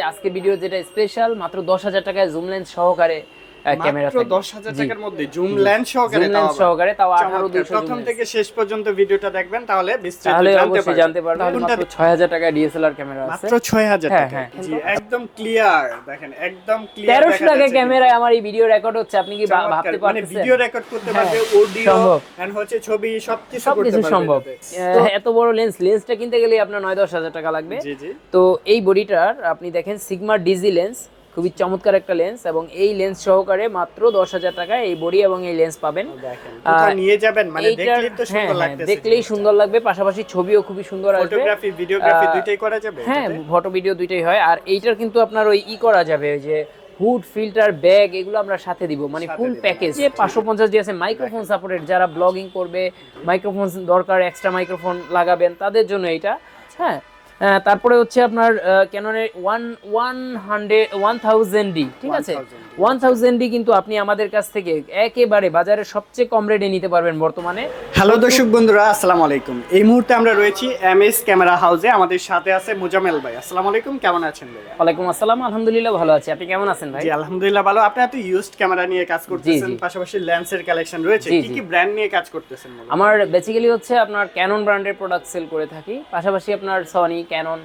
আজকে ভিডিও যেটা স্পেশাল মাত্র 10,000 টাকায় জুম লেন্স সহকারে ক্যামেরা মাত্র 10,000 টাকার মধ্যে জুম লেন্স সহকারে তাও 18-200 প্রথম থেকে শেষ পর্যন্ত ভিডিওটা দেখবেন তাহলে বিস্তারিত জানতে পারবেন। তাহলে মাত্র 6,000 টাকা ডিএসএলআর ক্যামেরা আছে, মাত্র 6,000 টাকা। হ্যাঁ। জি একদম ক্লিয়ার, দেখেন একদম ক্লিয়ার। 1300 টাকা ক্যামেরায় আমার এই ভিডিও রেকর্ড হচ্ছে, আপনি কি ভাবতে মানে পারতেছেন? ভিডিও রেকর্ড করতে পারবে, অডিও এন্ড হচ্ছে ছবি সবকিছু করতে পারবে, সম্ভব। এত বড় লেন্সটা কিনতে গেলে আপনার 9-10,000 টাকা লাগবে। জি জি। তো এই বডিটার আপনি দেখেন সিগমা ডিজি লেন্স, খুবই চমৎকার একটা লেন্স, এবং এই লেন্স সহকারে মাত্র 10,000 টাকায় এই বডি এবং এই লেন্স পাবেন। কোথায় নিয়ে যাবেন মানে দেখলেই তো সুন্দর লাগতেছে, দেখলেই সুন্দর লাগবে, পাশাপাশি ছবিও খুবই সুন্দর আসবে। ফটোগ্রাফি ভিডিওগ্রাফি দুইটাই করা যাবে। হ্যাঁ, ফটো ভিডিও দুইটাই হয়। আর এইটার কিন্তু আপনার ওই করা যাবে, ওই যে হুড, ফিল্টার, ব্যাগ, এগুলো আমরা সাথে দিব, মানে ফুল প্যাকেজ। যে 550 দিয়ে আছে মাইক্রোফোন সাপোর্টেড, যারা ব্লগিং করবে, মাইক্রোফোন দরকার, এক্সট্রা মাইক্রোফোন লাগাবেন তাদের জন্য এইটা। হ্যাঁ, তারপরে হচ্ছে আপনার ক্যাননের 1000D, ঠিক আছে, 1000D কিন্তু আপনি আমাদের কাছ থেকে একেবারে বাজারে সবচেয়ে কম রেটে নিতে পারবেন বর্তমানে। হ্যালো দর্শক বন্ধুরা, আসসালামু আলাইকুম। এই মুহূর্তে আমরা রয়েছি এমএস ক্যামেরা হাউসে। আমাদের সাথে আছে মুজাম্মেল ভাই। আসসালামু আলাইকুম, কেমন আছেন ভাই? ওয়ালাইকুম আসসালাম, আলহামদুলিল্লাহ ভালো আছি, আপনি কেমন আছেন ভাই? জি আলহামদুলিল্লাহ ভালো। আপনি এত ইউজড ক্যামেরা নিয়ে কাজ করতেছেন, পাশাপাশি লেন্সের কালেকশন রয়েছে, কি ব্র্যান্ড নিয়ে কাজ করতেছেন? আমার বেসিক্যালি হচ্ছে আপনার ক্যানন ব্র্যান্ডের প্রোডাক্ট সেল করে থাকি, পাশাপাশি আপনার সনি, ক্যানন,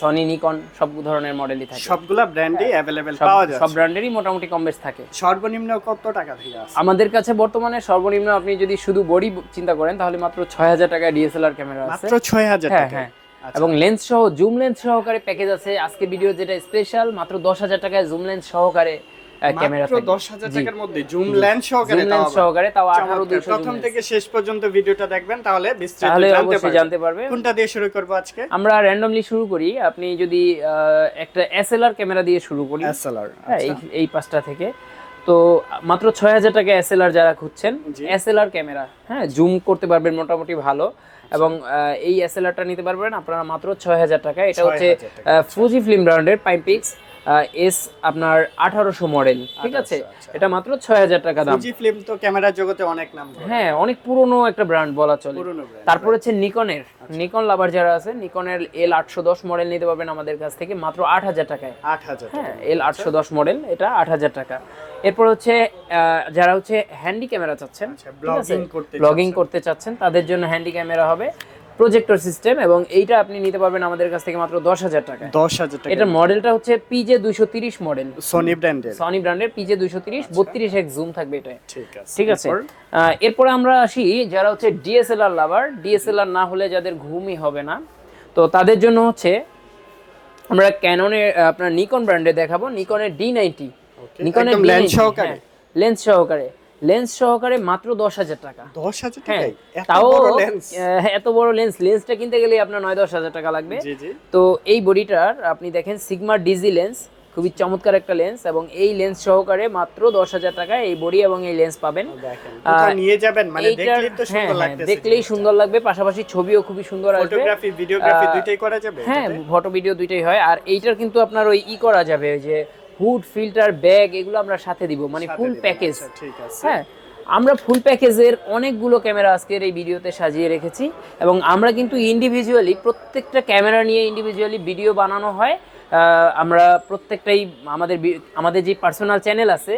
সনি, নিকন সব ধরনের মডেলই থাকে। সবগুলা ব্র্যান্ডই अवेलेबल পাওয়া যায়, সব ব্র্যান্ডেরই মোটামুটি কম বেশ থাকে। সর্বনিম্ন কত টাকা থেকে আছে আমাদের কাছে বর্তমানে? সর্বনিম্ন আপনি যদি শুধু বডি চিন্তা করেন তাহলে মাত্র 6,000 টাকা ডিএসএলআর ক্যামেরা আছে, মাত্র 6,000 টাকা। হ্যাঁ, এবং লেন্স সহ জুম লেন্স সহকারে প্যাকেজ আছে। আজকে ভিডিও যেটা স্পেশাল মাত্র 10,000 টাকায় জুম লেন্স সহকারে ক্যামেরা, মাত্র 10,000 টাকার মধ্যে জুম লেন্স সহকারে, তাও 18-200। প্রথম থেকে শেষ পর্যন্ত ভিডিওটা দেখবেন তাহলে বিস্তারিত জানতে পারবে। কোনটা দিয়ে শুরু করব আজকে? আমরা র্যান্ডমলি শুরু করি। আপনি যদি একটা এসএলআর ক্যামেরা দিয়ে শুরু করি, এসএলআর, হ্যাঁ, এই পাঁচটা থেকে। তো মাত্র 6,000 টাকা এসএলআর যারা খুঁজছেন, এসএলআর ক্যামেরা, হ্যাঁ, জুম করতে পারবেন মোটামুটি ভালো, এবং এই এসএলআরটা নিতে পারবেন আপনারা মাত্র 6,000 টাকা। এটা হচ্ছে ফুজি ফিল্ম ব্র্যান্ডের পাইমপিক্স এস আপনার 1800 মডেল, ঠিক আছে, এটা মাত্র 6,000 টাকা দাম। ফুজি ফিল্ম তো ক্যামেরা জগতে অনেক নাম, হ্যাঁ, অনেক পুরনো একটা ব্র্যান্ড বলা চলে। তারপর হচ্ছে নিকনের, নিকন লাভার যারা আছে, নিকনের L810 মডেল নিতে পারবেন আমাদের কাছ থেকে মাত্র 8,000 টাকায়। 8,000, হ্যাঁ, L810 মডেল, এটা 8,000 টাকা। এরপর হচ্ছে যারা হচ্ছে হ্যান্ডি ক্যামেরা চাচ্ছেন, ব্লগিং করতে চাচ্ছেন, তাদের জন্য হ্যান্ডি ক্যামেরা হবে প্রজেক্টর সিস্টেম, এবং এইটা আপনি নিতে পারবেন আমাদের কাছ থেকে মাত্র 10,000 টাকা। 10,000 টাকা। এটা মডেলটা হচ্ছে PJ 230 মডেল, সনি ব্র্যান্ডের PJ 230, 32x জুম থাকবে এটা, ঠিক আছে। এরপর এরপরে আমরা আসি যারা হচ্ছে ডিএসএলআর লাভার, ডিএসএলআর না হলে যাদের ঘুমই হবে না, তো তাদের জন্য হচ্ছে আমরা ক্যাননের আপনার নিকন ব্র্যান্ডে দেখাবো, নিকনের D90, নিকনের লেন্স সহকারে মাত্র 10,000 টাকা। 10,000 টাকায় তাও এত বড় লেন্সটা কিনতে গেলে আপনার 9-10,000 টাকা লাগবে। তো এই বডিটার আপনি দেখেন সিগমা ডিজি লেন্স, খুবই চমৎকার একটা লেন্স, এবং এই লেন্স সহকারে মাত্র 10,000 টাকায় এই বডি এবং এই লেন্স পাবেন। কোথায় নিয়ে যাবেন মানে দেখলেই তো সুন্দর লাগতেছে, দেখলেই সুন্দর লাগবে, পাশাপাশি ছবিও খুবই সুন্দর আসবে। ফটোগ্রাফি ভিডিওগ্রাফি দুইটাই করা যাবে, হ্যাঁ, ফটো ভিডিও দুইটাই হয়। আর এইটার কিন্তু আপনার ওই করা যাবে, ওই যে হুড, ফিল্টার, ব্যাগ, এগুলো আমরা সাথে দিব, মানে ফুল প্যাকেজ। ঠিক আছে, হ্যাঁ, আমরা ফুল প্যাকেজের অনেকগুলো ক্যামেরা আজকের এই ভিডিওতে সাজিয়ে রেখেছি, এবং আমরা কিন্তু ইন্ডিভিজুয়ালি প্রত্যেকটা ক্যামেরা নিয়ে ইন্ডিভিজুয়ালি ভিডিও বানানো হয়। আমরা প্রত্যেকটাই আমাদের যে পার্সোনাল চ্যানেল আছে,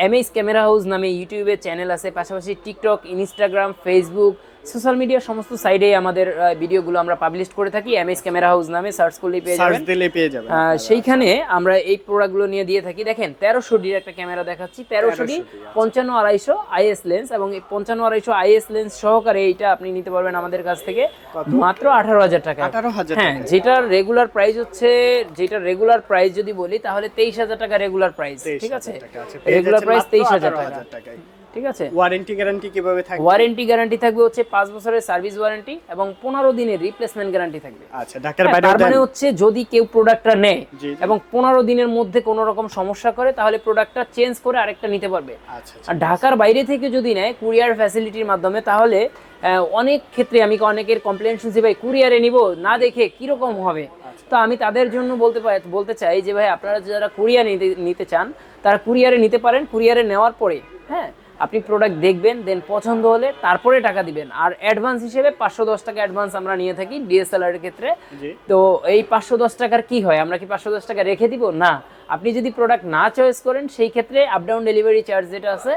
এমএস ক্যামেরা হাউস নামে ইউটিউবে চ্যানেল আছে, পাশাপাশি TikTok, Instagram, Facebook, social media সমস্ত সাইডেই আমাদের ভিডিওগুলো আমরা পাবলিশ করে থাকি। এমএস ক্যামেরা হাউস নামে সার্চ করলেই পেয়ে যাবেন। সেইখানে আমরা এই প্রোডাক্টগুলো নিয়ে দিয়ে থাকি। দেখেন 1300D একটা ক্যামেরা দেখাচ্ছি, 1300D 55-250 আইএস লেন্স, এবং এই 55-250 আইএস লেন্স সহকারে এইটা আপনি নিতে পারবেন আমাদের কাছ থেকে মাত্র 18,000 টাকা। হ্যাঁ, যেটার রেগুলার প্রাইস যদি বলি তাহলে 23,000 টাকা রেগুলার প্রাইস, ঠিক আছে, রেগুলার প্রাইস 23,000 টাকা, ঠিক আছে। ওয়ারেন্টি গ্যারান্টি কিভাবে থাকবে? ওয়ারেন্টি গ্যারান্টি থাকবে হচ্ছে 5 বছরের সার্ভিস ওয়ারেন্টি এবং 15 দিনের রিপ্লেসমেন্ট গ্যারান্টি থাকবে। আচ্ছা, ঢাকার বাইরে তার মানে হচ্ছে যদি কেউ প্রোডাক্টটা নেয় এবং 15 দিনের মধ্যে কোনো রকম সমস্যা করে তাহলে প্রোডাক্টটা চেঞ্জ করে আরেকটা নিতে পারবে। আর ঢাকার বাইরে থেকে যদি নেয় কুরিয়ার ফ্যাসিলিটির মাধ্যমে, তাহলে অনেক ক্ষেত্রে আমি অনেকের কমপ্লেন শুনছি, ভাই কুরিয়ারে নিব না দেখে কিরকম হবে। তো আমি তাদের জন্য বলতে চাই যে ভাই, আপনারা যারা কুরিয়ার নিতে চান তারা কুরিয়ারে নিতে পারেন। কুরিয়ারে নেওয়ার পরে, হ্যাঁ, আপনি প্রোডাক্ট দেখবেন, দেন পছন্দ হলে তারপরে টাকা দিবেন। আর অ্যাডভান্স হিসেবে 510 টাকা অ্যাডভান্স আমরা নিয়ে থাকি ডিএসএলআর এর ক্ষেত্রে। জি। তো এই 510 টাকার কি হয়, আমরা কি 510 টাকা রেখে দিব? না, আপনি যদি প্রোডাক্ট না চয়েস করেন সেই ক্ষেত্রে আপ ডাউন ডেলিভারি চার্জ যেটা আছে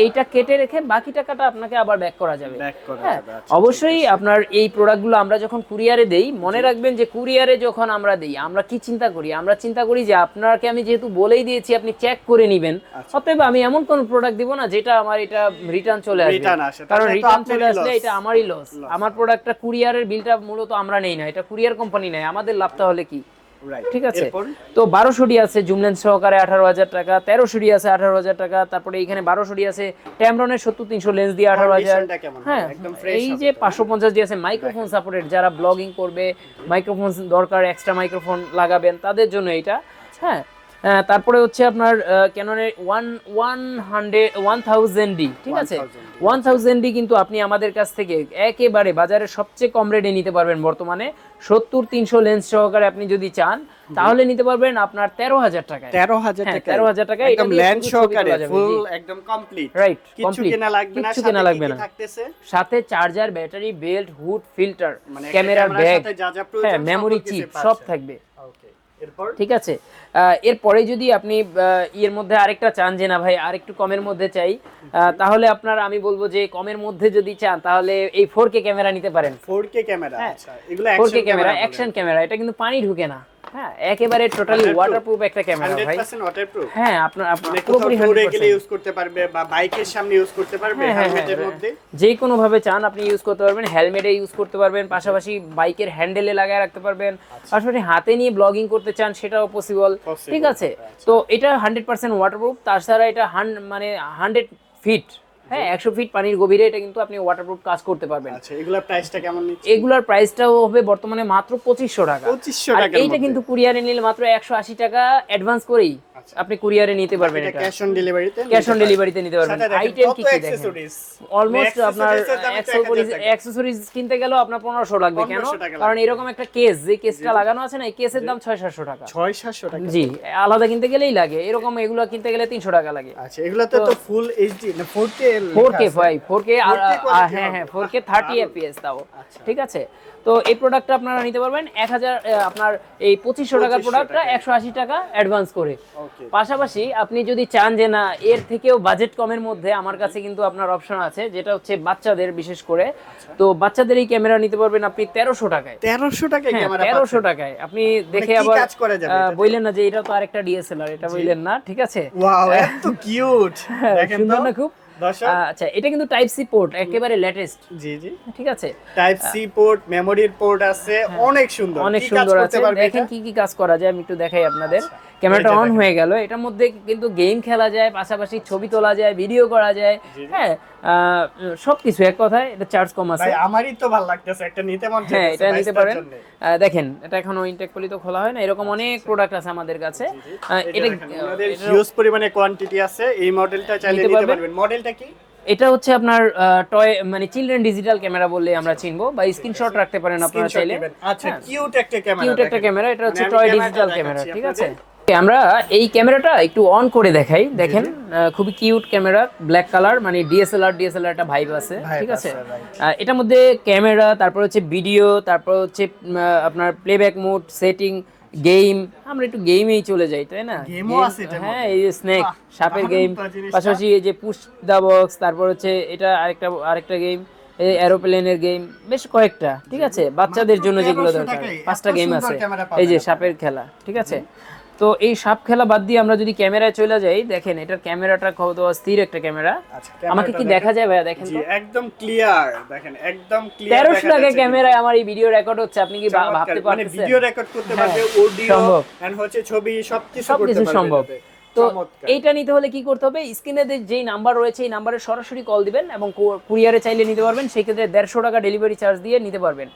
এইটা কেটে রেখে বাকি টাকাটা আপনাকে আবার ব্যাক করা যাবে। ব্যাক করা হ্যাঁ, যাবে। আচ্ছা, অবশ্যই আপনার এই প্রোডাক্টগুলো আমরা যখন কুরিয়ারে দেই, মনে রাখবেন যে কুরিয়ারে যখন আমরা দেই আমরা কি চিন্তা করি, আমরা চিন্তা করি যে আপনাকে আমি যেহেতু বলেই দিয়েছি আপনি চেক করে নেবেন, অতএব আমি এমন কোন প্রোডাক্ট দিব না যেটা আমার এটা রিটার্ন চলে আসবে, Return আসে, কারণ তাহলে তো রিটার্ন আপনারই চলে আসলে loss। এটা আমারই লস। আমার প্রোডাক্টটা কুরিয়ারের বিলটা মূলত আমরা নেই না, এটা কুরিয়ার কোম্পানি নেয়, আমাদের লাভটা হলে কি? রাইট। ঠিক আছে। এরপর তো 1200 আছে জুম লেন্স সহকারে 18,000 টাকা, 1300 আছে 18,000 টাকা, তারপরে এইখানে 1200 আছে ট্যামরনের 70-300 লেন্স দিয়ে 18,000। Conditionটা কেমন হবে? হ্যাঁ, একদম fresh এই হবে যে তো। 550 আছে মাইক্রোফোন সাপোর্টেড, যারা ব্লগিং করবে, মাইক্রোফোন দরকার, এক্সট্রা মাইক্রোফোন লাগাবেন তাদের জন্য এটা। হ্যাঁ, তারপরে হচ্ছে আপনার ক্যাননের 1000D, ঠিক আছে, 1000D কিন্তু আপনি আমাদের কাছ থেকে একেবারে বাজারে সবচেয়ে কম রেটে নিতে পারবেন বর্তমানে। 70-300 লেন্স সহকারে আপনি যদি চান তাহলে নিতে পারবেন আপনার 13,000 টাকায়। 13,000 হ্যাঁ, টাকা। 13,000 টাকা, এটা একদম দিয়ে ল্যান্ড শুধু ছবি সহকারে তোলা যাবে, ফুল জি। একদম কমপ্লিট। রাইট, কিছু কমপ্লিট, কেনা লাগবে না, কিচ্ছু সাথে কেনা কি লাগবে কি না। থাকতেছে? সাথে charger, battery, belt, hood, filter, মানে একটা ক্যামেরার ক্যামেরার ব্যাগ, সাথে যা যা প্রয়োজন হ্যাঁ, সকল মেমোরি কিছু চিপ পাচ্ছেন। সব থাকবে। ওকে, এরপর ঠিক আছে। এরপরে যদি আপনি এর মধ্যে আরেকটা চান যে না ভাই আর একটু কমের মধ্যে চাই, তাহলে আপনার আমি বলবো যে কমের মধ্যে যদি চান তাহলে এই 4K ক্যামেরা নিতে পারেন। 4K camera. হ্যাঁ, আচ্ছা, এগুলো 4K action camera, camera, action camera, এটা কিন্তু পানি ঢুকে না। হ্যাঁ, একেবারে টোটালি Waterproof? ওয়াটারপ্রুফ একটা ক্যামেরা ভাই। 100% ওয়াটারপ্রুফ। হ্যাঁ, আপনার মানে কোথাও পুরোপুরি ট্যুরে গেলে 100%। ইউজ করতে পারবে বা বাইকের সামনে ইউজ করতে পারবে হ্যাঁ, হ্যাঁ, হেলমেটের হ্যাঁ, মধ্যে। যে কোনো ভাবে চান আপনি ইউজ করতে পারবেন, হেলমেটে ইউজ করতে পারবেন, পাশাপাশি বাইকের হ্যান্ডেলে লাগায় রাখতে পারবেন, পাশাপাশি হাতে নিয়ে ব্লগিং করতে চান সেটাও পসিবল। Possible, ঠিক আছে। তো এটা 100% ওয়াটারপ্রুফ, তাছাড়া এটা মানে 100 ফিট, হ্যাঁ, 100 ফিট পানির গভীরে এটা কিন্তু আপনি ওয়াটারপ্রুফ কাজ করতে পারবেন। আচ্ছা, এগুলোর প্রাইসটা কেমন নিচ্ছে? এগুলার প্রাইসটাও হবে বর্তমানে মাত্র 2500 টাকা। 2500 আর টাকার এইটা মধ্যে? কিন্তু কুরিয়ারে নিলে মাত্র 180 টাকা অ্যাডভান্স করেই আপনি কুরিয়ারে নিতে পারবেন। এটা এটা ক্যাশ অন ডেলিভারিতে, ক্যাশ অন ডেলিভারিতে নিতে পারবেন। আইটেম কি কি দেখেন, অ্যাকসেসরিজ অলমোস্ট আপনার অ্যাকসেসরিজ কিনতে গেলেও আপনার 1500 লাগবে। কেন? 1500 টাকা কারণ এরকম একটা কেস, যে কেসটা লাগানো আছে না, এই কেসের দাম 600-700 টাকা। 600-700 টাকা। জি, আলাদা কিনতে গেলেই লাগে, এরকম এগুলো কিনতে গেলে 300 টাকা লাগে। আচ্ছা, এগুলোতে তো ফুল এইচডি না 4K 4K ভাই, 4K, আর 4K quality হ্যাঁ, হবে। হ্যাঁ, 4K 30 fps তাও। আচ্ছা। ঠিক আছে। তো এই প্রোডাক্টটা আপনারা নিতে পারবেন 1000, আপনার এই 2500 টাকার 2500 প্রোডাক্টটা টাকায়। 180 টাকা অ্যাডভান্স করে। ওকে। পাশাপাশি আপনি যদি চান যে না এর থেকেও বাজেট কমের মধ্যে, আমার কাছে কিন্তু আপনার অপশন আছে, যেটা হচ্ছে বাচ্চাদের বিশেষ করে। তো বাচ্চাদের এই ক্যামেরা নিতে পারবেন আপনি 1300 টাকায়। 1300 টাকায় হ্যাঁ, ক্যামেরা 1300 টাকায় আপনি দেখে কি আবার কাজ করা যাবে এটাতে? বললেন না যে এটা তো আরেকটা ডিএসএলআর, এটা বললেন না, ঠিক আছে। ওয়াও, এত কিউট। দেখেন তো সুন্দর না খুব? দর্শক। আচ্ছা, এটা কিন্তু টাইপ সি পোর্ট, একেবারে লেটেস্ট। জি জি, ঠিক আছে। টাইপ সি পোর্ট, মেমোরির পোর্ট আছে, অনেক সুন্দর। অনেক কি কাজ সুন্দর করতে আছে, পারবে দেখেন এটা? কি কি কাজ করা যায়, আমি একটু দেখাই আপনাদের। আচ্ছা, ক্যামেরাটা এই যে অন দেখেন। হয়ে গেল, এটার মধ্যে কিন্তু গেম খেলা যায়, পাশাপাশি ছবি তোলা যায়, ভিডিও করা যায়। হ্যাঁ, সবকিছু, এক কথায় এটা চার্জ কম আছে। ভাই আমারই তো ভালো লাগতেছে, একটা নিতে মন হ্যাঁ, চাইতেছে এটা নিতে বাইশটার পারেন। জন্যে। দেখেন, এটা এখনো ইনটেক পলি তো খোলা হয় না, এরকম অনেক প্রোডাক্ট আছে আমাদের কাছে। এই যে এটা দেখেন, ওনাদের হিউজ পরিমাণে কোয়ান্টিটি আছে। এই মডেলটা চাইলে নিতে নিতে পারবেন। পারবেন। মডেলটা কি? এটা হচ্ছে আপনার টয়, মানে চিলড্রেন ডিজিটাল ক্যামেরা বললে আমরা চিনবো, বা স্ক্রিনশট রাখতে পারেন আপনারা স্ক্রিনশট চাইলে। নেবেন। আচ্ছা, হ্যাঁ। কিউট একটা ক্যামেরা। কিউট একটা ক্যামেরা, এটা হচ্ছে মানে আমি টয় ক্যামেরাটা ডিজিটাল ক্যামেরা। দেখাচ্ছি ঠিক আছে। আপনাদের। আমরা এই ক্যামেরাটা একটু অন করে দেখাই, দেখেন খুবই কিউট ক্যামেরা, ব্ল্যাক কালার, মানে ডিএসএলআর একটা ভাইব আছে। ঠিক আছে। এটার মধ্যে ক্যামেরা, তারপর হচ্ছে ভিডিও, তারপর হচ্ছে আপনার প্লেব্যাক মোড, সেটিং, গেম। আমরা একটু গেমেই চলে যাই, তাই না? গেমও আছে এটার হ্যাঁ, মধ্যে? এই যে স্নেক, বাহ, সাপের দারুণ গেম, তো জিনিসটা। পাশাপাশি এই যে পুশ দা বক্স, তারপর হচ্ছে এটা আরেকটা গেম, এই এরোপ্লেনের গেম, বেশ কয়েকটা। ঠিক আছে, বাচ্চাদের জন্য যেগুলো 1300 দরকার, টাকায় 5টা এত গেম সুন্দর আছে। ক্যামেরা এই যে পাবেন সাপের খেলা। ঠিক আছে। তো এই সাপ খেলা বাদ দিয়ে আমরা যদি ক্যামেরায় চলে যাই, দেখেন এটার ক্যামেরাটা কত স্থির একটা ক্যামেরা। আচ্ছা, আমাকে কি দেখা যায় ভাইয়া, দেখেন জি, তো। একদম ক্লিয়ার। দেখেন, একদম ক্লিয়ার। 1300 টাকা ক্যামেরায় আমার এই ভিডিও রেকর্ড হচ্ছে, আপনি কি ভাবতে মানে পারতেছেন? ভিডিও রেকর্ড করতে পারবে, হ্যাঁ, অডিও সম্ভব। এন্ড হচ্ছে ছবি, সবকিছু করতে সবকিছু পারবে সম্ভব। এটাতে। তো চমৎকার। এইটা নিতে হলে কি করতে হবে, স্ক্রিনে যেই নাম্বার রয়েছে এই নাম্বারে সরাসরি কল দিবেন, এবং কুরিয়ারে চাইলে নিতে পারবেন, সেই ক্ষেত্রে 150 টাকা ডেলিভারি চার্জ দিয়ে নিতে পারবেন।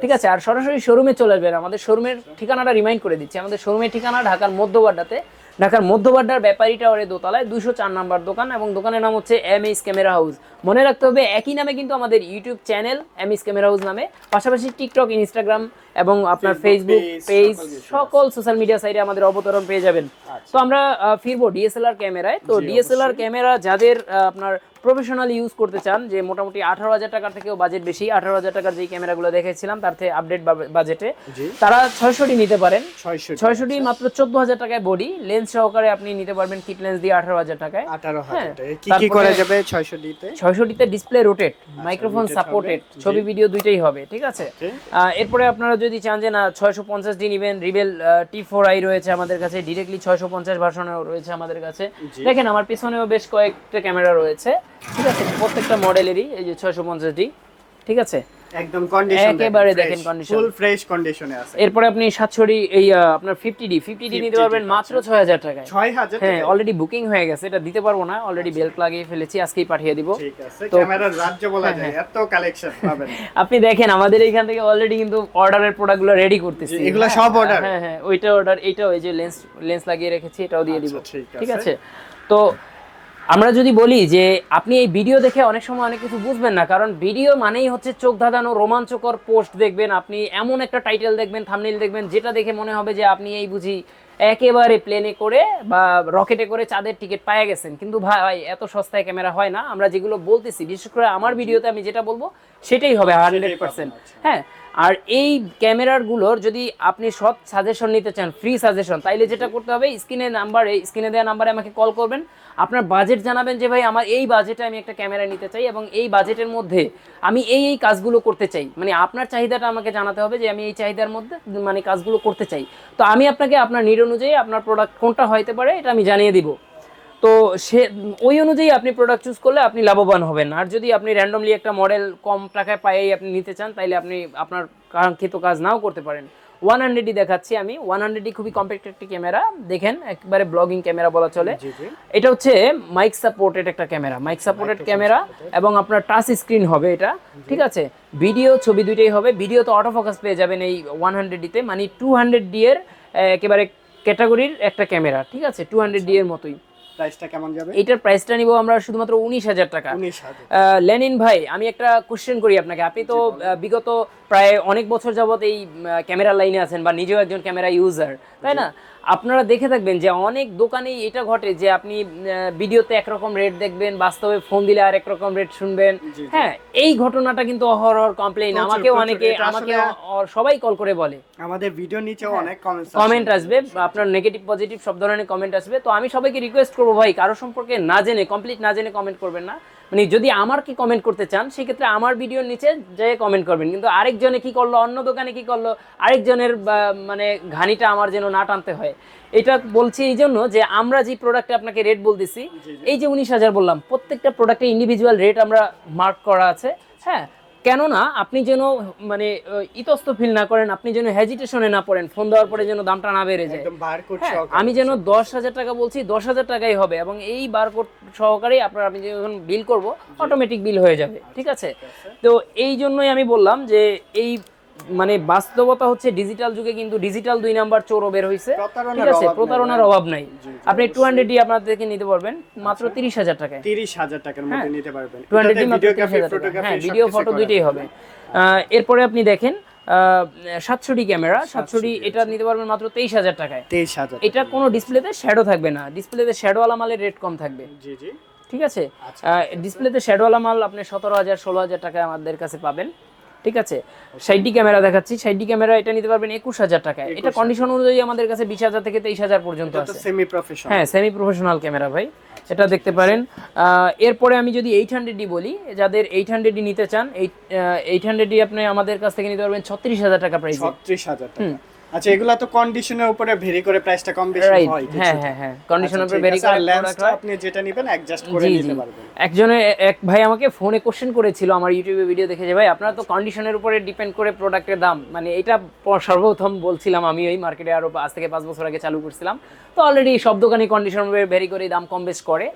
ঠিক আছে। আর সরাসরি শোরুমে চলে আসবেন। আমাদের শোরুমের ঠিকানাটা রিমাইন্ড করে দিচ্ছি, আমাদের শোরুমের ঠিকানা ঢাকার মধ্যবাড্ডাতে, ঢাকার মধ্যবাড্ডার ব্যাপারী টাওয়ারের দোতলায় 204 নাম্বার দোকান, এবং দোকানের নাম হচ্ছে এমএস ক্যামেরা হাউস। মনে রাখতে হবে একই নামে কিন্তু আমাদের YouTube channel MS camera house নামে, পাশাপাশি টিকটক, ইনস্টাগ্রাম এবং আপনার ফেসবুক পেজ সকল সোশ্যাল মিডিয়া সাইটে আমাদের অবতরণ পেয়ে যাবেন। তো আমরা ফিরবো ডিএসএলআর ক্যামেরায়। তো ডিএসএলআর ক্যামেরা যাদের আপনার প্রফেশনাল ইউজ করতে চান, যে মোটামুটি 18,000 টাকার থেকেও বাজেট বেশি, 18,000 টাকার যেই ক্যামেরাগুলো দেখেছিলাম তার থেকে আপডেট বাজেটে তারা 600D নিতে পারেন। 600D মাত্র 14,000 টাকায় বডি, লেন্স সহকারে আপনি নিতে পারবেন কিট লেন্স দিয়ে 18,000 টাকায়। 18,000 টাকায় কি কি করা যাবে 600D তে? 600D তে ডিসপ্লে রোটেট, মাইক্রোফোন সাপোর্টেড, ছবি ভিডিও দুইটাই হবে, ঠিক আছে। এরপরে আপনারা যদি চান যে না 650D নেবেন, রিবেল T4i রয়েছে আমাদের কাছে, ডিরেক্টলি 650 ভার্সনও রয়েছে আমাদের কাছে। দেখেন আমার পিছনেও বেশ কয়েকটা ক্যামেরা রয়েছে, ঠিক আছে, প্রত্যেকটা মডেলেরই এই যে 650D, ঠিক আছে, একদম কন্ডিশন একেবারে দেখেন কন্ডিশন ফুল ফ্রেশ কন্ডিশনে আছে। এরপরে আপনি 700D এই আপনার 50D নিতে পারবেন মাত্র 6,000 টাকায়। 6,000 হ্যাঁ, অলরেডি বুকিং হয়ে গেছে, এটা দিতে পারবো না, অলরেডি বেল্ট লাগিয়ে ফেলেছি, আজকেই পাঠিয়ে দিব। ঠিক আছে, ক্যামেরার রাজ্য বলা যায়, এত কালেকশন পাবেন। আপনি দেখেন আমাদের এইখান থেকে অলরেডি কিন্তু অর্ডারের প্রোডাক্টগুলো রেডি করতেছি, এগুলা সব অর্ডার। হ্যাঁ, ওইটা অর্ডার, এইটাও এই যে লেন্স লাগিয়ে রেখেছি, এটাও দিয়ে দিব, ঠিক আছে। তো আমরা যদি বলি যে আপনি এই ভিডিও দেখে অনেক সময় অনেক কিছু বুঝবেন না, কারণ ভিডিও মানেই হচ্ছে চোখ ধাঁধানো রোমাঞ্চকর পোস্ট দেখবেন, আপনি এমন একটা টাইটেল দেখবেন, থাম্বনেইল দেখবেন, যেটা দেখে মনে হবে যে আপনি এই বুঝি একেবারে প্লেনে করে বা রকেটে করে চাঁদের টিকিট পেয়ে গেছেন। কিন্তু ভাই এত সস্তায় ক্যামেরা হয় না। আমরা যেগুলো বলতেছি, বিশেষ করে আমার ভিডিওতে আমি যেটা বলবো সেটাই হবে 100%। হ্যাঁ, আর এই ক্যামেরাগুলোর যদি আপনি সব সাজেশন নিতে চান, ফ্রি সাজেশন, তাইলে যেটা করতে হবে স্ক্রিনে দেওয়া নাম্বারে আমাকে কল করবেন, আপনার বাজেট জানাবেন যে ভাই আমার এই বাজেটে আমি একটা ক্যামেরা নিতে চাই এবং এই বাজেটের মধ্যে আমি এই কাজগুলো করতে চাই। মানে আপনার চাহিদাটা আমাকে জানাতে হবে যে আমি এই চাহিদার মধ্যে মানে কাজগুলো করতে চাই। তো আমি আপনাকে আপনার নিড অনুযায়ী আপনার প্রোডাক্ট কোনটা হইতে পারে এটা আমি জানিয়ে দিব। তো সে ওই অনুযায়ী আপনি প্রোডাক্ট চুজ করলে আপনি লাভবান হবেন। আর যদি আপনি র্যান্ডমলি একটা মডেল কম টাকায় পাইয়েই আপনি নিতে চান, তাইলে আপনি আপনার কাঙ্ক্ষিত কাজ নাও করতে পারেন। 100D দেখাচ্ছি আমি। 100D খুবই কম্প্যাক্ট একটি ক্যামেরা, দেখেন একবারে ব্লগিং ক্যামেরা বলা চলে। এটা হচ্ছে মাইক সাপোর্টেড একটা ক্যামেরা, মাইক সাপোর্টেড ক্যামেরা, এবং আপনার টাচ স্ক্রিন হবে এটা, ঠিক আছে। ভিডিও ছবি দুইটাই হবে। ভিডিও তো অটো ফোকাস পেয়ে যাবেন এই 100D তে, মানে 200D এর একেবারে ক্যাটাগরির একটা ক্যামেরা, ঠিক আছে, 200D এর মতোই। প্রাইসটা কেমন যাবে? এটার প্রাইসটা নিব আমরা শুধুমাত্র 19,000 টাকা। লেনিন ভাই, আমি একটা কোশ্চেন করি আপনাকে। আপনি তো বিগত প্রায় অনেক বছর যাবত এই ক্যামেরা লাইনে আছেন বা নিজেও একজন ক্যামেরা ইউজার, তাই না? আপনারা দেখে থাকবেন যে অনেক দোকানেই এটা ঘটে যে আপনি ভিডিওতে একরকম রেট দেখবেন, বাস্তবে ফোন দিলে আর একরকম রেট শুনবেন। হ্যাঁ, এই ঘটনাটা কিন্তু অহরহ কমপ্লেইন, আমাকে সবাই কল করে বলে, আমাদের ভিডিও নিচেও অনেক কমেন্ট আসবে, আপনার নেগেটিভ পজিটিভ সব ধরনের কমেন্ট আসবে। তো আমি সবাইকে রিকোয়েস্ট করবো ভাই, কারো সম্পর্কে না জেনে, কমপ্লিট না জেনে কমেন্ট করবেন না। মানে যদি আমার কি কমেন্ট করতে চান সেক্ষেত্রে আমার ভিডিওর নিচে যেয়ে কমেন্ট করবেন, কিন্তু আরেকজনে কি করলো, অন্য দোকানে কি করলো, আরেকজনের মানে ঘানিটা আমার যেন না টানতে হয়। এটা বলছি এই জন্য যে আমরা যে প্রোডাক্টে আপনাকে রেট বলতেছি, এই যে 19,000 বললাম, প্রত্যেকটা প্রোডাক্টে ইন্ডিভিজুয়াল রেট আমরা মার্ক করা আছে। হ্যাঁ, কেননা আপনি যেন মানে ইতস্ত ফিল না করেন, আপনি যেন হেজিটেশনে না পড়েন, ফোন দেওয়ার পরে যেন দামটা না বেড়ে যায়। আমি যেন 10,000 টাকা বলছি 10,000 টাকাই হবে, এবং এই বারকোড সহকারে আপনার আমি যখন বিল করব অটোমেটিক বিল হয়ে যাবে, ঠিক আছে। তো এই জন্যই আমি বললাম যে এই মানে বাস্তবতা হচ্ছে ডিজিটাল যুগে কিন্তু ডিজিটাল 2 নাম্বার চোরও বের হইছে, ঠিক আছে, প্রতারণার অভাব নাই। আপনি 200D আপনাদেরকে নিতে পারবেন মাত্র 30,000 টাকায়, 30,000 টাকার মধ্যে নিতে পারবেন। 200D মাত্র 30,000 টাকা। হ্যাঁ, ভিডিও ফটো দুইটাই হবে। এরপরে আপনি দেখেন 700D ক্যামেরা, 700D এটা নিতে পারবেন মাত্র 23,000 টাকায়। 23,000। এটা কোনো ডিসপ্লেতে শ্যাডো থাকবে না, ডিসপ্লেতে শ্যাডোওয়ালা মালের রেট কম থাকবে। জি জি, ঠিক আছে। ডিসপ্লেতে শ্যাডোওয়ালা মাল আপনি 17,000 16,000 টাকায় আমাদের কাছে পাবেন, ঠিক আছে। 60D ক্যামেরা দেখাচ্ছি। 60D ক্যামেরা এটা নিতে পারবেন 21,000 টাকায়। এটা কন্ডিশন অনুযায়ী আমাদের কাছে 20,000 থেকে 23,000 পর্যন্ত আছে। সেমি প্রফেশনাল, হ্যাঁ, সেমি প্রফেশনাল ক্যামেরা ভাই, এটা দেখতে পারেন। এরপরে আমি যদি 800D বলি, যাদের 800D নিতে চান, 800D আপনি আমাদের কাছ থেকে নিতে পারবেন 36,000 টাকা প্রাইস। 36,000 টাকা। আচ্ছা, এগুলা তো কন্ডিশনের উপরে ভেরি করে প্রাইসটা কম বেশি হয়। হ্যাঁ, কন্ডিশনের উপরে ভেরি করে লেন্সটা আপনি যেটা নেবেন অ্যাডজাস্ট করে নিতে পারবেন। এক ভাই আমাকে ফোনে কোশ্চেন করেছিল আমার ইউটিউবে ভিডিও দেখে যে ভাই আপনারা তো কন্ডিশনের উপরে ডিপেন্ড করে প্রোডাক্টের দাম, মানে এটা সর্বপ্রথম বলছিলাম আমি ওই মার্কেটে আরো আজ থেকে 5 বছর আগে চালু করছিলাম। তো অলরেডি সব দোকানে কন্ডিশনের উপরে ভেরি করে দাম কম বেশ করে,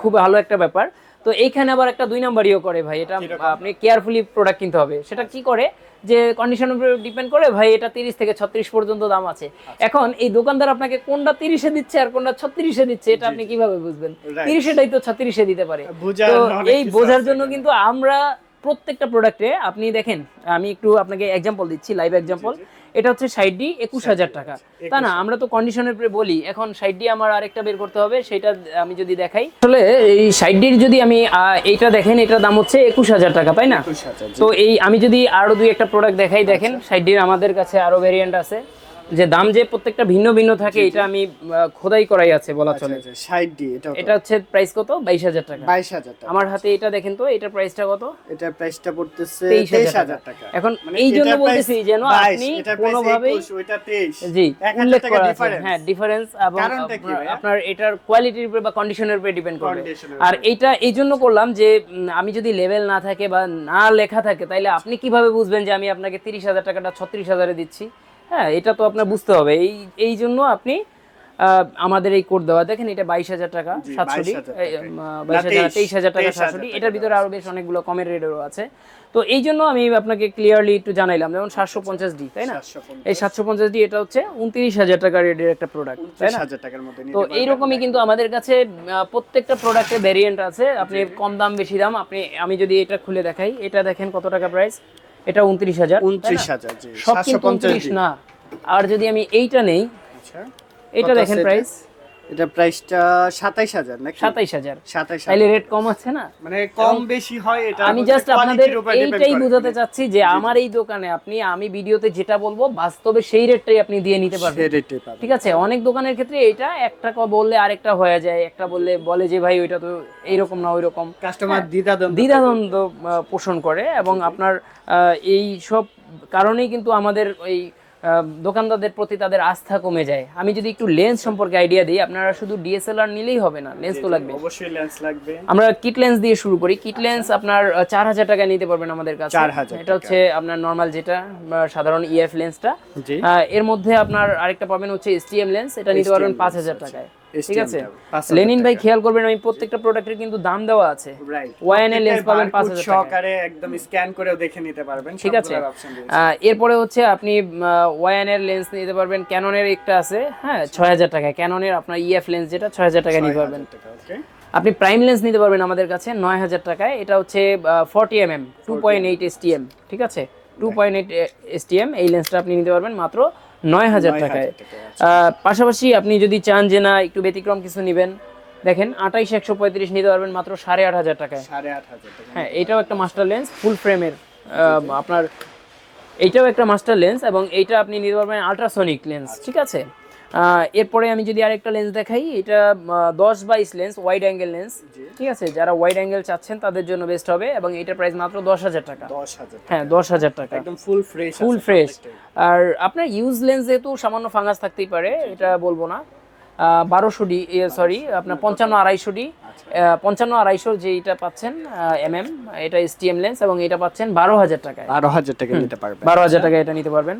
খুব ভালো একটা ব্যাপার। তো এইখানে আবার একটা 2 নাম্বারইও করে ভাই, এটা আপনি কেয়ারফুলি প্রোডাক্ট কিনতে হবে। সেটা কি করে যে কন্ডিশনের উপরে ডিপেন্ড করে ভাই, এটা 30 থেকে 36 পর্যন্ত দাম আছে। এখন এই দোকানদার আপনাকে কোনটা 30-এ দিচ্ছে আর কোনটা 36-এ দিচ্ছে, এটা আপনি কিভাবে বুঝবেন? 30-এটাই তো 36-এ দিতে পারে। তো এই বোঝার জন্য কিন্তু আমরা প্রত্যেকটা প্রোডাক্টে আপনি দেখেন, আমি একটু আপনাকে এক্সাম্পল দিচ্ছি, লাইভ এক্সাম্পল। এটা হচ্ছে 60D 21,000 টাকা। তা না, আমরা তো কন্ডিশনের উপরে বলি, এখন 60D আমার আরেকটা বের করতে হবে, সেটা আমি যদি দেখাই আসলে এই 60Dর যদি আমি এইটা দেখেন, এটার দাম হচ্ছে 21,000 টাকা, তাই না? 21,000, জি। তো এই আমি যদি আরো দুই একটা প্রোডাক্ট দেখাই, দেখেন 60Dর আমাদের কাছে আরো ভেরিয়েন্ট আছে, যে দাম যে প্রত্যেকটা ভিন্ন ভিন্ন থাকে, এটা আমি খোদাই করাই আছে বলা চলে। 60D এটা হচ্ছে প্রাইস কত? 22,000 টাকা। 22,000 টাকা। আমার হাতে এটা দেখেন তো, এটার প্রাইসটা কত? এটার প্রাইসটা পড়তেছে 23,000 টাকা। এখন মানে এই জন্য এটার বলতেছি price যেন 22, আপনি এটার price কোনোভাবেই 21, ওইটা 23, জি 1000 উল্লেখ টাকা করা আছে, difference। হ্যাঁ ডিফারেন্স, এবং কারণটা কি ভাইয়া? আপনার এটার কোয়ালিটির উপরে বা কন্ডিশনের উপরে ডিপেন্ড করবে। Conditioner আর উপরে। এইটা এই জন্য করলাম যে আমি যদি লেভেল না থাকে বা না লেখা থাকে, তাইলে আপনি কিভাবে বুঝবেন যে আমি আপনাকে 30,000 টাকাটা 36,000-এ দিচ্ছি? হ্যাঁ, এটা তো আপনার বুঝতে হবে। এই জন্য আপনি আমাদের এই কোড দেওয়া, দেখেন এটা 22,000 টাকা 700D, 23,000 টাকা 700D, এটার ভিতরে আরো বেশ অনেকগুলো কমের রেটেরও আছে। তো এই জন্য আমি আপনাকে ক্লিয়ারলি একটু জানাইলাম, যেমন 750D, তাই না? 750, এই 750D এটা হচ্ছে 29,000 টাকা রেটের একটা প্রোডাক্ট, তাই না? 30,000 টাকার মধ্যে নিতে তো পারবেন। এইরকমই কিন্তু আমাদের কাছে প্রত্যেকটা প্রোডাক্টের ভেরিয়েন্ট আছে, আপনি কম দাম বেশি দাম। আমি যদি এটা খুলে দেখাই, এটা দেখেন কত টাকা প্রাইস, এটা 29,000, 29,000, জি। সব কিন্তু 29 না। আর যদি আমি এইটা নেই, আচ্ছা, এটা কত দেখেন আছে প্রাইস, এটা প্রাইসটা 27,000 নাকি? 27,000। 27,000, তাইলে রেট কম আছে না? মানে কম বেশি হয় এটা। আমি হচ্ছে জাস্ট আপনাদের quality-র উপর depend এইটাই করে। বোঝাতে চাচ্ছি যে আমার এই দোকানে আমি ভিডিওতে যেটা বলবো বাস্তবে সেই রেটটাই আপনি দিয়ে নিতে পারবেন, সে রেটে পাবেন। ঠিক আছে? অনেক দোকানের ক্ষেত্রে এটা একটা বললে আরেকটা হয়ে যায়, একটা বলে যে ভাই ওইটা তো এইরকম না ওইরকম, কাস্টমার দ্বিধাদ্বন্দ্ব পোষণ করে, এবং আপনার এই সব কারণেই কিন্তু আমাদের ওই দোকানদারদের প্রতি তাদের আস্থা কমে যায়। আমি যদি একটু লেন্স সম্পর্কে আইডিয়া দিই, আপনারা শুধু ডিএসএলআর নিলেই হবে না, লেন্স তো লাগবে। অবশ্যই লেন্স লাগবে। আমরা কিট লেন্স দিয়ে শুরু করি। কিট লেন্স আপনার 4,000 টাকায় নিতে পারবেন আমাদের কাছে। 4,000 এটা হচ্ছে আপনার নরমাল যেটা সাধারণ ইএফ লেন্সটা। জি। এর মধ্যে আপনার আরেকটা পাবেন হচ্ছে এসটিএম লেন্স, এটা নিতে পারবেন 5,000 টাকায়, ঠিক আছে? STM লেনিন ভাই খেয়াল করবেন, আমি প্রত্যেকটা প্রোডাক্টের কিন্তু দাম দেওয়া আছে। ওয়াইএনএ লেন্স পাবেন 5,000 টাকা সহকারে একদম স্ক্যান করেও দেখে নিতে পারবেন, ঠিক আছে? সবগুলোর option রয়েছে। এরপরে হচ্ছে আপনি ওয়াইএনএর লেন্স নিতে পারবেন, ক্যাননের একটা আছে, হ্যাঁ 6,000 টাকায়। ক্যাননের আপনার ইএফ লেন্স যেটা 6,000 টাকায় নিতে পারবেন। 6,000 টাকা, ওকে। আপনি প্রাইম লেন্স নিতে পারবেন আমাদের কাছে 9,000 টাকায়। এটা হচ্ছে 40mm 2.8 STM, ঠিক আছে? 2.8 STM এই লেন্সটা আপনি নিতে পারবেন মাত্র 9,000 টাকায়। পাশাপাশি আপনি যদি চান যে না একটু ব্যতিক্রম কিছু নেবেন, দেখেন 28-135 নিতে পারবেন মাত্র 8,500 টাকায়। 8,500 টাকা। হ্যাঁ, এটাও একটা মাস্টার লেন্স ফুল ফ্রেমের, আপনার এইটাও একটা মাস্টার লেন্স, এবং এইটা আপনি নিতে পারবেন আল্ট্রাসনিক লেন্স, ঠিক আছে? এরপরে আমি যদি আরেকটা লেন্স দেখাই, এটা 10-22 লেন্স, ওয়াইড অ্যাঙ্গেল লেন্স, ঠিক আছে? যারা ওয়াইড অ্যাঙ্গেল চাচ্ছেন তাদের জন্য বেস্ট হবে, এবং এটার প্রাইস মাত্র 10,000 টাকা। 10,000 টাকা। হ্যাঁ 10,000 টাকা, একদম ফুল ফ্রেশ, ফুল ফ্রেশ। আর আপনার ইউজ লেন্স যেহেতু সামান্য ফাঙ্গাস থাকতেই পারে, এটা বলবো না। 1200D, সরি আপনার 55-250D, 55-250 যেটা পাচ্ছেন এটা এসটিএম লেন্স, এবং এটা পাচ্ছেন 12,000 টাকায়। 12,000 টাকা নিতে পারবেন। 12,000 টাকায় এটা নিতে পারবেন।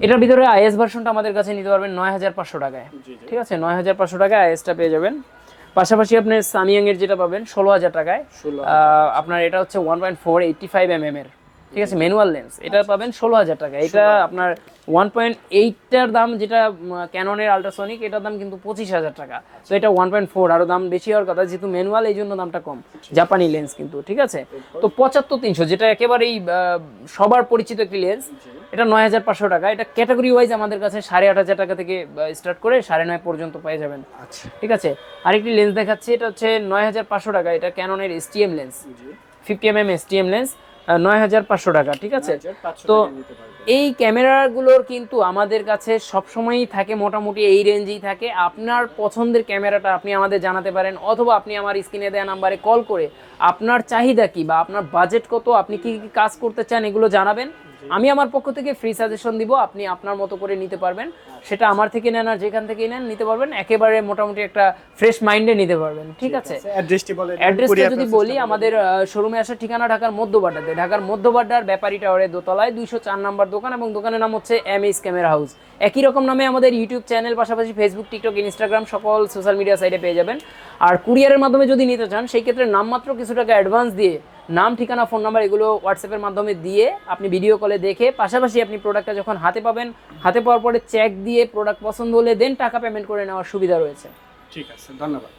এটার ভিতরে আইএস ভার্সনটা আমাদের কাছে নিতে পারবেন 9,500 টাকায়, ঠিক আছে? 9,500 টাকায় আইএসটা পেয়ে যাবেন। পাশাপাশি আপনি সামিয়াং এর যেটা পাবেন 16,000 টাকায়। আপনার এটা হচ্ছে 1.485 এর, ঠিক আছে? ম্যানুয়াল লেন্স, এটা পাবেন 16,000 টাকা। এটা আপনার 1.8টার দাম যেটা ক্যাননের আল্ট্রাসনিক, এটার দাম কিন্তু 25,000 টাকা। তো এটা 1.4, আরো দাম বেশি হওয়ার কথা, যেহেতু ম্যানুয়াল এই জন্য দামটা কম। জাপানি লেন্স কিন্তু, ঠিক আছে? তো 75-300 যেটা একেবারেই সবার পরিচিত একটি লেন্স, এটা 9,500 টাকা। এটা ক্যাটাগরি ওয়াইজ আমাদের কাছে 8,500 টাকা থেকে স্টার্ট করে 9,500 পর্যন্ত পেয়ে যাবেন, আচ্ছা, ঠিক আছে? আরেকটি লেন্স দেখাচ্ছি, এটা হচ্ছে 9,500 টাকা। এটা ক্যাননের STM lens, 50mm STM lens, 9,500 টাকা, ঠিক আছে? 9,500 তো টাকা নিতে পারবেন। এই ক্যামেরাগুলোর কিন্তু আমাদের কাছে সবসময়ই থাকে, মোটামুটি এই রেঞ্জেই থাকে। আপনার পছন্দের ক্যামেরাটা আপনি আমাদের জানাতে পারেন, অথবা আপনি আমার স্ক্রিনে দেওয়া নাম্বারে কল করে আপনার চাহিদা কি বা আপনার বাজেট কত, আপনি কি কি কাজ করতে চান এগুলো জানাবেন। আমি আমার পক্ষ থেকে ফ্রি সাজেশন দিব, আপনি আপনার মতো করে নিতে পারবেন। সেটা আমার থেকে নেন আর যেখান থেকেই নেন নিতে পারবেন, একেবারে মোটামুটি একটা ফ্রেশ মাইন্ডে নিতে পারবেন, ঠিক আছে? অ্যাড্রেসটি বলেন। অ্যাড্রেসটা যদি বলি, আমাদের শোরুমে আসার ঠিকানা ঢাকার মধ্যবাড্ডাতে, ঢাকার মধ্যবাড্ডার ব্যাপারী টাওয়ারের দোতলায় 204 নম্বর দোকান, এবং দোকানের নাম হচ্ছে এমএস ক্যামেরা হাউস। একই রকম নামে আমাদের ইউটিউব চ্যানেল, পাশাপাশি ফেসবুক, টিকটক, ইনস্টাগ্রাম সকল সোশ্যাল মিডিয়া সাইটে পেয়ে যাবেন। আর কুরিয়ারের মাধ্যমে যদি নিতে চান, সেই ক্ষেত্রে নামমাত্র কিছু টাকা অ্যাডভান্স দিয়ে নাম, ঠিকানা, ফোন নাম্বার এগুলো হোয়াটসঅ্যাপের মাধ্যমে দিয়ে আপনি ভিডিও কলে দেখে, পাশাপাশি আপনি প্রোডাক্টটা যখন হাতে পাবেন, হাতে পাওয়ার পরে চেক দিয়ে প্রোডাক্ট পছন্দ হলে দেন টাকা পেমেন্ট করে নেওয়ার সুবিধা রয়েছে। ঠিক আছে, ধন্যবাদ।